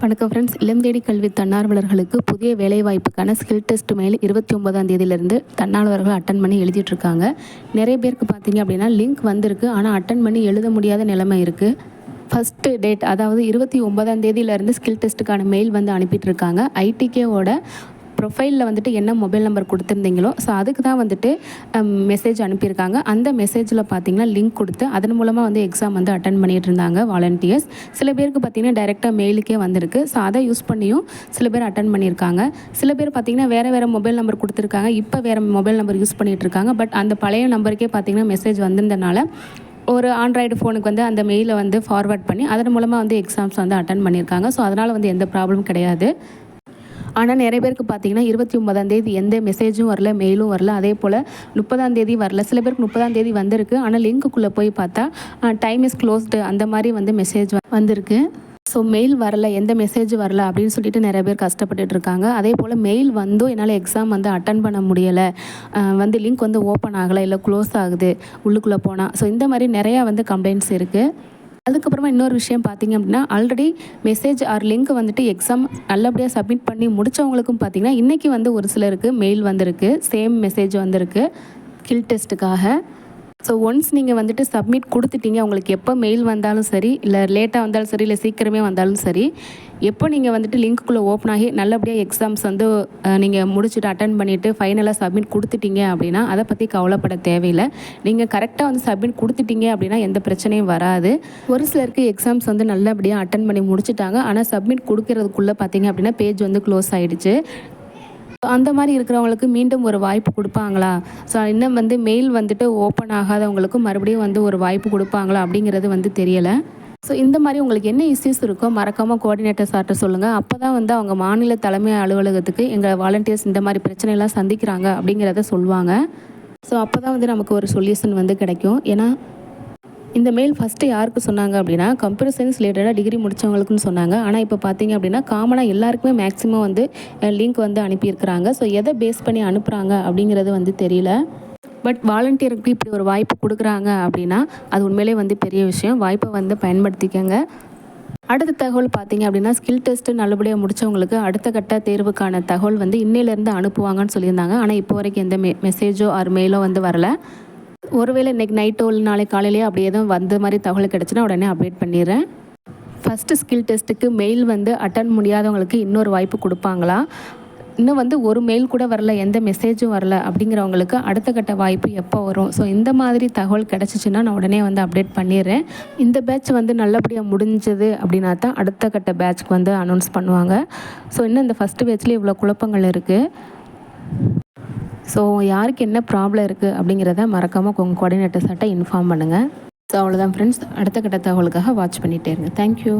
வணக்கம் ஃப்ரெண்ட்ஸ். இளம் தேடி கல்வி தன்னார்வலர்களுக்கு புதிய வேலைவாய்ப்புக்கான ஸ்கில் டெஸ்ட் மெயில் 29ஆம் தேதியிலேருந்து தன்னார்வலர்கள் அட்டன் பண்ணி எழுதிட்டுருக்காங்க. நிறைய பேருக்கு பார்த்தீங்க அப்படின்னா லிங்க் வந்திருக்கு, ஆனால் அட்டன் பண்ணி எழுத முடியாத நிலைமை இருக்குது. ஃபஸ்ட்டு டேட் அதாவது 29ஆம் தேதியிலேருந்து ஸ்கில் டெஸ்ட்டுக்கான மெயில் வந்து அனுப்பிட்டுருக்காங்க. ஐடிகேவோட ப்ரொஃபைலில் வந்துட்டு என்ன மொபைல் நம்பர் கொடுத்துருந்தீங்களோ அதுக்கு தான் வந்துட்டு மெசேஜ் அனுப்பியிருக்காங்க. அந்த மெசேஜில் பார்த்தீங்கன்னா லிங்க் கொடுத்து அதன் மூலமாக வந்து எக்ஸாம் வந்து அட்டன் பண்ணிகிட்டு இருந்தாங்க வாலண்டியர்ஸ். சில பேருக்கு பார்த்தீங்கன்னா டைரெக்டாக மெயிலுக்கே வந்திருக்கு. அதை யூஸ் பண்ணியும் சில பேர் அட்டன் பண்ணியிருக்காங்க. சில பேர் பார்த்தீங்கன்னா வேறு மொபைல் நம்பர் கொடுத்துருக்காங்க, இப்போ வேறு மொபைல் நம்பர் யூஸ் பண்ணிகிட்டு இருக்காங்க. பட் அந்த பழைய நம்பருக்கே பார்த்தீங்கன்னா மெசேஜ் வந்திருந்தனால ஒரு ஆண்ட்ராய்டு ஃபோனுக்கு வந்து அந்த மெயிலை வந்து ஃபார்வர்ட் பண்ணி அதன் மூலமாக வந்து எக்ஸாம்ஸ் வந்து அட்டன் பண்ணியிருக்காங்க. அதனால் வந்து எந்த ப்ராப்ளமும் கிடையாது. ஆனால் நிறைய பேருக்கு பார்த்தீங்கன்னா 29ஆம் தேதி எந்த மெசேஜும் வரல, மெயிலும் வரல. அதே போல் 30ஆம் தேதி வரல. சில பேருக்கு 30ஆம் தேதி வந்திருக்கு, ஆனால் லிங்க்குள்ளே போய் பார்த்தா டைம் இஸ் க்ளோஸ்டு அந்த மாதிரி வந்து மெசேஜ் வந்திருக்கு. மெயில் வரல, எந்த மெசேஜ் வரல அப்படின்னு சொல்லிட்டு நிறைய பேர் கஷ்டப்பட்டுட்டு இருக்காங்க. அதே போல் மெயில் வந்தும் என்னால் எக்ஸாம் வந்து அட்டன் பண்ண முடியலை, வந்து லிங்க் வந்து ஓப்பன் ஆகலை, இல்லை க்ளோஸ் ஆகுது உள்ளுக்குள்ளே போனால். இந்த மாதிரி நிறையா வந்து கம்ப்ளைண்ட்ஸ் இருக்குது. அதுக்கப்புறமா இன்னொரு விஷயம் பார்த்தீங்க அப்படின்னா, ஆல்ரெடி மெசேஜ் ஆர் லிங்க் வந்துட்டு எக்ஸாம் நல்லபடியாக சப்மிட் பண்ணி முடித்தவங்களுக்கும் பார்த்தீங்கன்னா இன்றைக்கி வந்து ஒரு சிலருக்கு மெயில் வந்திருக்கு, சேம் மெசேஜ் வந்திருக்கு ஸ்கில் டெஸ்ட்டுக்காக. ஒன்ஸ் நீங்கள் வந்துட்டு சப்மிட் கொடுத்துட்டீங்க, உங்களுக்கு எப்போ மெயில் வந்தாலும் சரி, இல்லை லேட்டாக வந்தாலும் சரி, இல்லை சீக்கிரமே வந்தாலும் சரி, எப்போ நீங்கள் வந்துட்டு லிங்க்குள்ளே ஓப்பன் ஆகி நல்லபடியாக எக்ஸாம்ஸ் வந்து நீங்கள் முடிச்சுட்டு அட்டன் பண்ணிவிட்டு ஃபைனலாக சப்மிட் கொடுத்துட்டீங்க அப்படின்னா அதை பற்றி கவலைப்பட தேவையில்லை. நீங்கள் கரெக்டாக வந்து சப்மிட் கொடுத்துட்டீங்க அப்படின்னா எந்த பிரச்சனையும் வராது. ஒரு சிலருக்கு எக்ஸாம்ஸ் வந்து நல்லபடியாக அட்டன் பண்ணி முடிச்சுட்டாங்க, ஆனால் சப்மிட் கொடுக்கறதுக்குள்ளே பார்த்தீங்க அப்படின்னா பேஜ் வந்து க்ளோஸ் ஆகிடுச்சு. அந்த மாதிரி இருக்கிறவங்களுக்கு மீண்டும் ஒரு வாய்ப்பு கொடுப்பாங்களா? இன்னும் வந்து மெயில் வந்துட்டு ஓப்பன் ஆகாதவங்களுக்கும் மறுபடியும் வந்து ஒரு வாய்ப்பு கொடுப்பாங்களா அப்படிங்கிறது வந்து தெரியலை. இந்த மாதிரி உங்களுக்கு என்ன இஷ்யூஸ் இருக்கோ மறக்காமல் கோஆர்டினேட்டர் சார்ட்ட சொல்லுங்கள். அப்போ தான் வந்து அவங்க மாநில தலைமை அலுவலகத்துக்கு எங்கள் வாலண்டியர்ஸ் இந்த மாதிரி பிரச்சனைலாம் சந்திக்கிறாங்க அப்படிங்கிறத சொல்லுவாங்க. அப்போ தான் வந்து நமக்கு ஒரு சொல்யூஷன் வந்து கிடைக்கும். ஏன்னா இந்த மெயில் ஃபஸ்ட்டு யாருக்கு சொன்னாங்க அப்படின்னா, கம்ப்யூட்டர் சயின்ஸ் ரிலேட்டடாக டிகிரி முடித்தவங்களுக்குன்னு சொன்னாங்க. ஆனால் இப்போ பார்த்தீங்க அப்படின்னா காமனாக எல்லாருக்குமே மேக்ஸிமம் வந்து லிங்க் வந்து அனுப்பியிருக்கிறாங்க. எதை பேஸ் பண்ணி அனுப்புகிறாங்க அப்படிங்கிறது வந்து தெரியல. பட் வாலண்டியருக்கு இப்படி ஒரு வாய்ப்பு கொடுக்குறாங்க அப்படின்னா அது உண்மையிலே வந்து பெரிய விஷயம். வாய்ப்பை வந்து பயன்படுத்திக்கங்க. அடுத்த தகவல் பார்த்தீங்க அப்படின்னா, ஸ்கில் டெஸ்ட்டு நல்லபடியாக முடித்தவங்களுக்கு அடுத்த கட்ட தேர்வுக்கான தகவல் வந்து இன்னையிலேருந்து அனுப்புவாங்கன்னு சொல்லியிருந்தாங்க. ஆனால் இப்போ வரைக்கும் எந்த மெசேஜோ ஆர் மெயிலோ வந்து வரல. ஒருவேளை இன்றைக்கி நைட்டோ இல்லை நாளைக்கு காலையிலேயே அப்படி எதுவும் வந்த மாதிரி தகவல் கிடச்சுன்னா உடனே அப்டேட் பண்ணிடுறேன். ஃபஸ்ட்டு ஸ்கில் டெஸ்ட்டுக்கு மெயில் வந்து அட்டன் முடியாதவங்களுக்கு இன்னொரு வாய்ப்பு கொடுப்பாங்களா? இன்னும் வந்து ஒரு மெயில் கூட வரல, எந்த மெசேஜும் வரல அப்படிங்கிறவங்களுக்கு அடுத்த கட்ட வாய்ப்பு எப்போ வரும்? இந்த மாதிரி தகவல் கிடச்சிச்சின்னா நான் உடனே வந்து அப்டேட் பண்ணிடுறேன். இந்த பேட்ச் வந்து நல்லபடியாக முடிஞ்சது அப்படின்னா தான் அடுத்த கட்ட பேட்ச்க்கு வந்து அனௌன்ஸ் பண்ணுவாங்க. இன்னும் இந்த ஃபஸ்ட்டு பேட்ச்லேயே இவ்வளோ குழப்பங்கள் இருக்குது. யாருக்கு என்ன ப்ராப்ளம் இருக்குது அப்படிங்கிறத மறக்காமல் உங்கள் கோஆர்டினேட்டர் சார்ட்ட இன்ஃபார்ம் பண்ணுங்கள். அவ்வளோதான் ஃப்ரெண்ட்ஸ். அடுத்த கட்ட தகவலுக்காக வாட்ச் பண்ணிகிட்டே இருங்க. தேங்க்யூ.